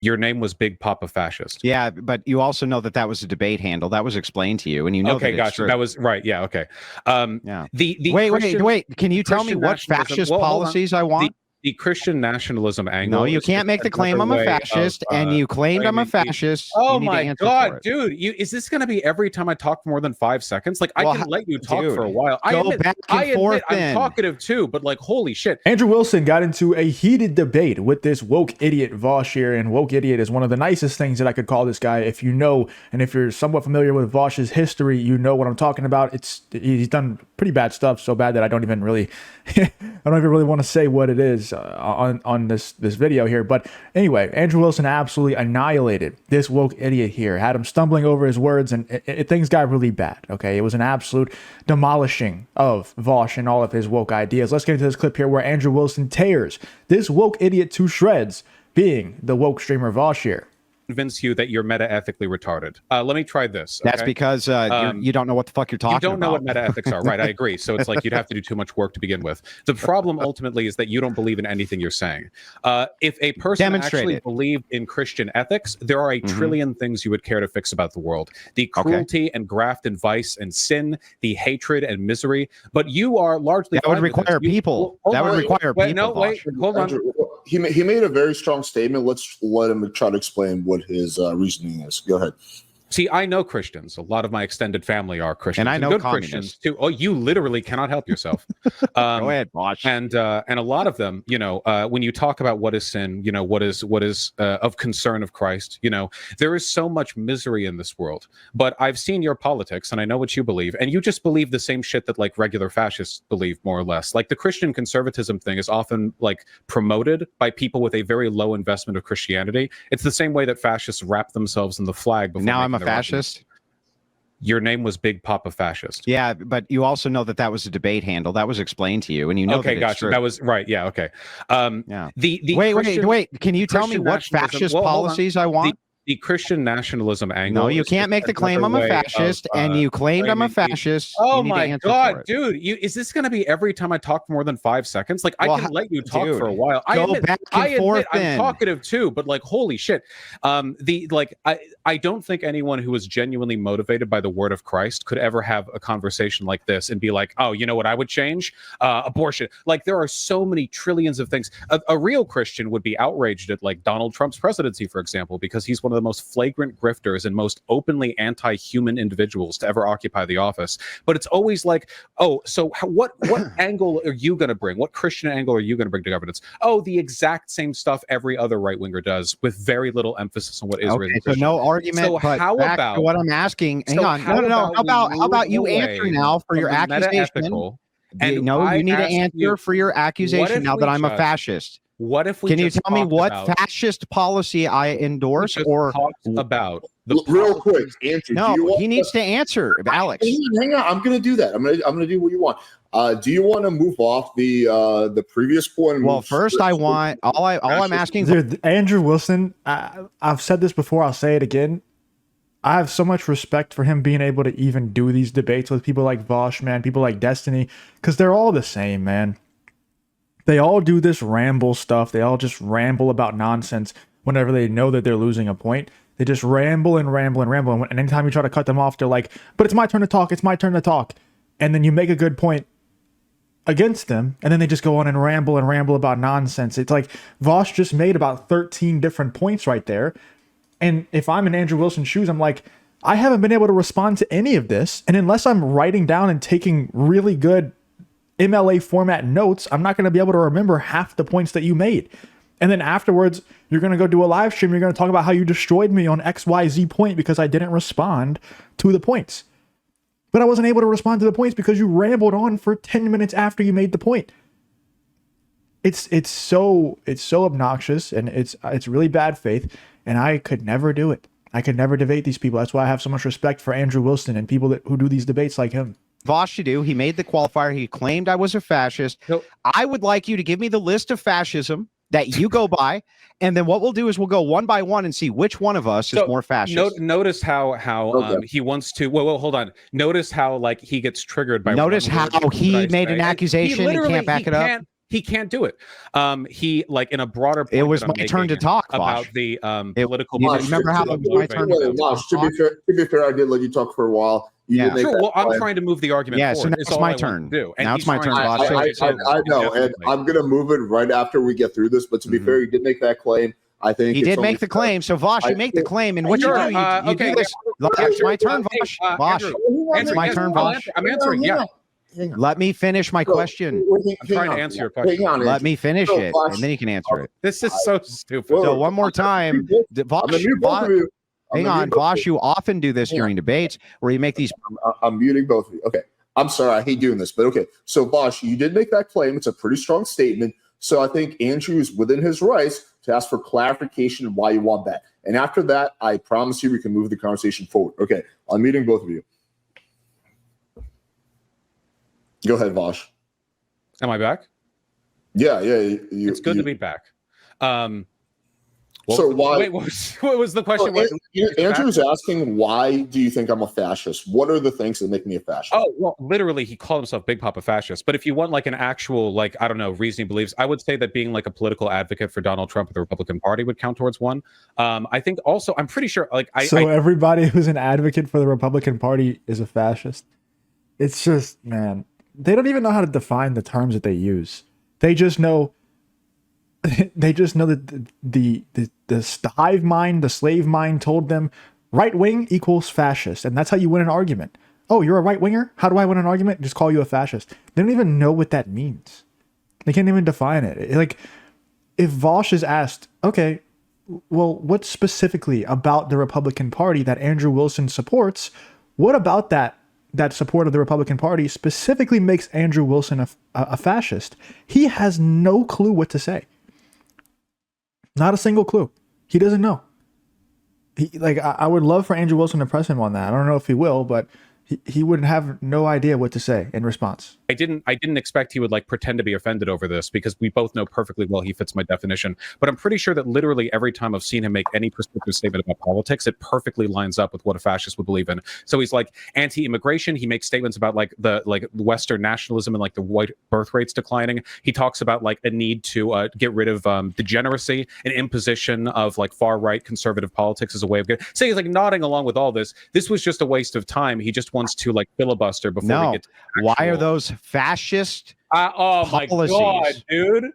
Your name was Big Papa Fascist. Yeah, but you also know that that was a debate handle that was explained to you, and you know. Okay, that gotcha. That was right. Yeah. Okay. Yeah. The wait. Can you tell me what fascist policies I want? The Christian nationalism angle. No, you can't make the claim I'm a fascist, and you claimed I'm a fascist. Oh my God, dude! Is this going to be every time I talk for more than 5 seconds? Like, I can let you talk for a while. I admit I'm talkative too, but like, holy shit! Andrew Wilson got into a heated debate with this woke idiot Vaush here, and woke idiot is one of the nicest things that I could call this guy. If you know, and if you're somewhat familiar with Vaush's history, you know what I'm talking about. He's done pretty bad stuff, so bad that I don't even really want to say what it is on this video here. But anyway, Andrew Wilson absolutely annihilated this woke idiot here, had him stumbling over his words, and things got really bad. Okay, it was an absolute demolishing of Vaush and all of his woke ideas. Let's get into this clip here where Andrew Wilson tears this woke idiot to shreds, being the woke streamer Vaush here. Convince you that you're meta-ethically retarded. Let me try this. Okay? That's because you don't know what the fuck you're talking about. You don't know what meta-ethics are, right? I agree. So it's like you'd have to do too much work to begin with. The problem ultimately is that you don't believe in anything you're saying. If a person actually believed in Christian ethics, there are a trillion things you would care to fix about the world. The cruelty and graft and vice and sin, the hatred and misery. But you are largely... That would require people. That would require people. No, wait, hold on. Andrew, he made a very strong statement. Let's let him try to explain what his reasoning is. Go ahead. See, I know Christians. A lot of my extended family are Christians. And I know good communists. Christians too. Oh, you literally cannot help yourself. Go ahead, Vaush. And a lot of them, when you talk about what is sin, what is of concern of Christ, there is so much misery in this world. But I've seen your politics, and I know what you believe, and you just believe the same shit that like regular fascists believe, more or less. Like the Christian conservatism thing is often like promoted by people with a very low investment of Christianity. It's the same way that fascists wrap themselves in the flag before. Now I'm a fascist. Your name was Big Papa Fascist. Yeah, but you also know that that was a debate handle that was explained to you, and you know. Okay, gotcha. That was right. Yeah. Okay. Yeah. Wait. Can you tell me what fascist policies I want? The Christian nationalism angle. No, you can't make the claim I'm a fascist, and you claimed I'm a fascist. Oh my God, dude! Is this going to be every time I talk for more than 5 seconds? Like, I can let you talk for a while. I admit I'm talkative too, but like, holy shit! I don't think anyone who is genuinely motivated by the word of Christ could ever have a conversation like this and be like, oh, you know what I would change? Abortion. Like, there are so many trillions of things. A real Christian would be outraged at like Donald Trump's presidency, for example, because he's one of the most flagrant grifters and most openly anti-human individuals to ever occupy the office. But it's always like, oh, so what angle are you going to bring? What Christian angle are you going to bring to governance? Oh, the exact same stuff every other right-winger does, with very little emphasis on what Israel is. So no argument. So but how back about to what I'm asking? Hang on. No. How about you answer now for your accusation? You need to answer for your accusation now that I'm a fascist. What if we can you tell me what fascist policy I endorse or about real quick answer? No, he needs to answer, Alex. Hang on, I'm gonna do that. I'm gonna do what you want. Do you want to move off the previous point? Well, first I want all I'm asking. Andrew Wilson, I've said this before. I'll say it again. I have so much respect for him being able to even do these debates with people like Vaush, man, people like Destiny, because they're all the same, man. They all do this ramble stuff. They all just ramble about nonsense whenever they know that they're losing a point. They just ramble and ramble and ramble. And anytime you try to cut them off, they're like, but it's my turn to talk. It's my turn to talk. And then you make a good point against them, and then they just go on and ramble about nonsense. It's like Vaush just made about 13 different points right there. And if I'm in Andrew Wilson's shoes, I'm like, I haven't been able to respond to any of this. And unless I'm writing down and taking really good MLA format notes, I'm not going to be able to remember half the points that you made. And then afterwards, you're going to go do a live stream. You're going to talk about how you destroyed me on XYZ point because I didn't respond to the points. But I wasn't able to respond to the points because you rambled on for 10 minutes after you made the point. It's so obnoxious, and it's really bad faith. And I could never do it. I could never debate these people. That's why I have so much respect for Andrew Wilson and people who do these debates like him. Vaush, you do. He made the qualifier. He claimed I was a fascist. Nope. I would like you to give me the list of fascism that you go by, and then what we'll do is we'll go one by one and see which one of us is more fascist. Notice how he wants to. Well, hold on. Notice how like he gets triggered by. Notice how he made an accusation and can't back it up. he can't do it. He like in a broader point it was my turn to talk about Vaush. the political. Remember how it was my turn to be fair, I did let you talk for a while. Sure. Well, I'm trying to move the argument forward. So now it's my turn. Now it's my turn, Vaush. I know, and I'm going to move it right after we get through this. But to be fair, he did make that claim. I think he did make the claim. So Vaush, you make the claim, and what you do, you do this. It's my turn, Vaush. Vaush, it's my turn, Vaush. I'm answering. Yeah. Let me finish my question. I'm trying to answer your question. Let me finish it, and then you can answer it. This is so stupid. So one more time, Vaush. Hang on, Vaush, you often do this during debates where you make these. I'm muting both of you. Okay. I'm sorry. I hate doing this, but okay. So, Vaush, you did make that claim. It's a pretty strong statement. So I think Andrew is within his rights to ask for clarification of why you want that. And after that, I promise you we can move the conversation forward. Okay. I'm muting both of you. Go ahead, Vaush. Am I back? Yeah. It's good to be back. So why? Wait, what was the question? Andrew's asking, why do you think I'm a fascist? What are the things that make me a fascist? Oh, well, literally, he called himself Big Papa Fascist. But if you want like an actual, like, I don't know, reasoning beliefs, I would say that being like a political advocate for Donald Trump or the Republican Party would count towards one. I think also, I'm pretty sure, like, everybody who's an advocate for the Republican Party is a fascist. It's just, man, they don't even know how to define the terms that they use. They just know. They just know that the hive mind, the slave mind told them right wing equals fascist. And that's how you win an argument. Oh, you're a right winger? How do I win an argument? Just call you a fascist. They don't even know what that means. They can't even define it. Like, if Vaush is asked, okay, well, what specifically about the Republican Party that Andrew Wilson supports? What about that support of the Republican Party specifically makes Andrew Wilson a fascist? He has no clue what to say. Not a single clue. He doesn't know. I would love for Andrew Wilson to press him on that. I don't know if he will, but he would have no idea what to say in response. I didn't expect he would like pretend to be offended over this, because we both know perfectly well he fits my definition. But I'm pretty sure that literally every time I've seen him make any prescriptive statement about politics, it perfectly lines up with what a fascist would believe in. So he's like anti-immigration. He makes statements about like the Western nationalism and like the white birth rates declining. He talks about like a need to get rid of degeneracy and imposition of like far right conservative politics as a way of getting. So he's like nodding along with all this. This was just a waste of time. He just wants to like filibuster before we get to actual... Why are those fascist oh policies? My god, dude.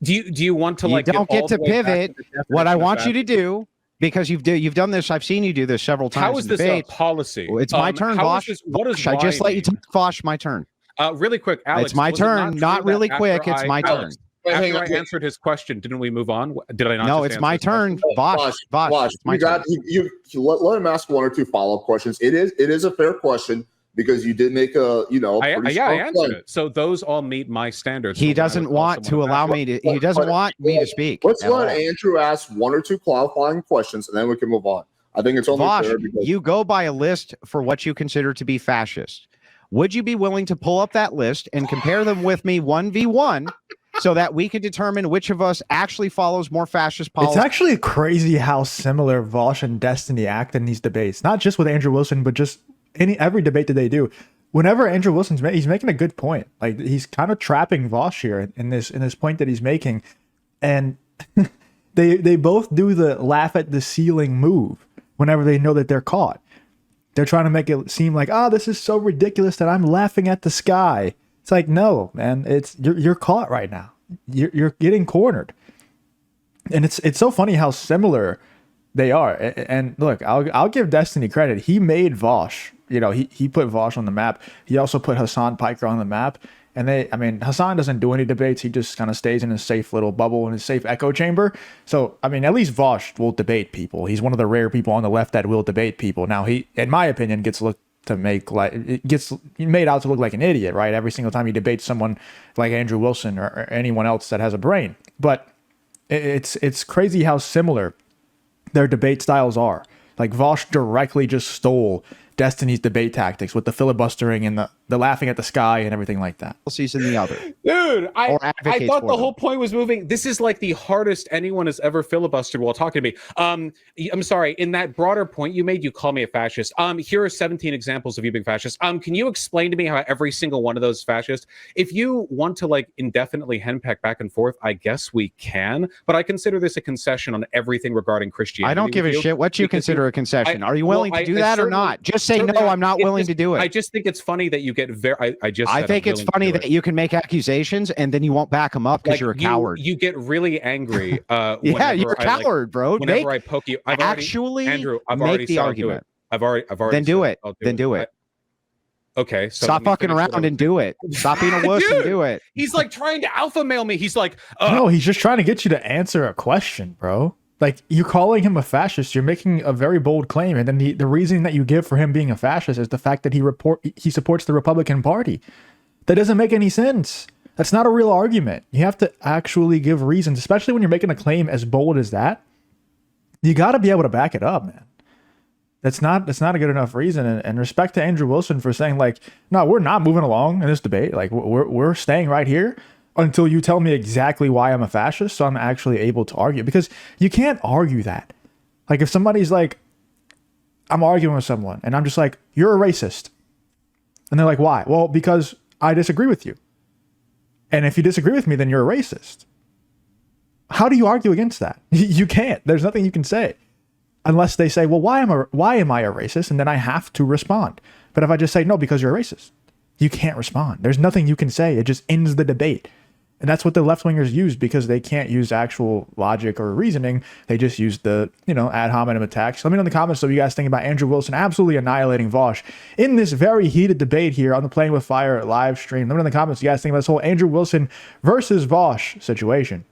Do you want to like you don't get to pivot? What I want you to do, because you've done this, I've seen you do this several times. How is this a policy? It's my turn, Vaush. What is I just let you talk, Vaush? My turn. Really quick, Alex. It's my turn. Not really quick. It's my turn. After I answered his question, didn't we move on? Did I not? No, it's my turn. Vaush. You let him ask one or two follow-up questions. It is a fair question, because you did make I answered it. So those all meet my standards. He doesn't want to allow me to. He doesn't want me to speak. Let's let Andrew ask one or two qualifying questions, and then we can move on. I think it's only fair because you go by a list for what you consider to be fascist. Would you be willing to pull up that list and compare them with me 1v1? So that we can determine which of us actually follows more fascist policy. It's actually crazy how similar Vaush and Destiny act in these debates. Not just with Andrew Wilson, but just every debate that they do. Whenever Andrew Wilson's he's making a good point. Like, he's kind of trapping Vaush here in this point that he's making, and they both do the laugh at the ceiling move whenever they know that they're caught. They're trying to make it seem like, this is so ridiculous that I'm laughing at the sky. It's like, no, man, you're caught right now. You're getting cornered. And it's so funny how similar they are. And look, I'll give Destiny credit. He made Vaush. He put Vaush on the map. He also put Hassan Piker on the map. And Hassan doesn't do any debates. He just kind of stays in his safe little bubble, in his safe echo chamber. So, at least Vaush will debate people. He's one of the rare people on the left that will debate people. Now, he, in my opinion, gets looked to make like it gets made out to look like an idiot, right? Every single time he debates someone like Andrew Wilson or anyone else that has a brain. But it's crazy how similar their debate styles are. Like, Vaush directly just stole Destiny's debate tactics with the filibustering and the laughing at the sky and everything like that. Season the other. Dude, I thought the whole point was moving. This is like the hardest anyone has ever filibustered while talking to me. I'm sorry, in that broader point you made, you call me a fascist. Here are 17 examples of you being fascist. Can you explain to me how every single one of those is fascist? If you want to like indefinitely henpeck back and forth, I guess we can, but I consider this a concession on everything regarding Christianity. I don't give a shit what you consider a concession. Are you willing to do that or not? Just say no, I'm not willing to do it. I just think it's funny that you get very I think it's funny that you can make accusations and then you won't back them up because you're a coward. You get really angry. Yeah, you're a coward, bro. Whenever I poke you, Andrew, I've already the argument. I've already. Then do it. Then do it. Okay. So stop fucking around and do it. Stop being a wuss and do it. He's like trying to alpha male me. He's like, no, he's just trying to get you to answer a question, bro. Like, you're calling him a fascist, you're making a very bold claim, and then the reason that you give for him being a fascist is the fact that he supports the Republican Party. That doesn't make any sense. That's not a real argument. You have to actually give reasons, especially when you're making a claim as bold as that. You got to be able to back it up, man. That's not a good enough reason. And respect to Andrew Wilson for saying, like, no, we're not moving along in this debate. Like, we're staying right here until you tell me exactly why I'm a fascist, so I'm actually able to argue. Because you can't argue that. Like, if somebody's like, I'm arguing with someone, and I'm just like, you're a racist. And they're like, why? Well, because I disagree with you. And if you disagree with me, then you're a racist. How do you argue against that? You can't. There's nothing you can say. Unless they say, well, why am I a racist? And then I have to respond. But if I just say, no, because you're a racist, you can't respond. There's nothing you can say. It just ends the debate. And that's what the left-wingers use, because they can't use actual logic or reasoning. They just use the, ad hominem attacks. Let me know in the comments what you guys think about Andrew Wilson absolutely annihilating Vaush in this very heated debate here on the Playing with Fire live stream. Let me know in the comments what you guys think about this whole Andrew Wilson versus Vaush situation.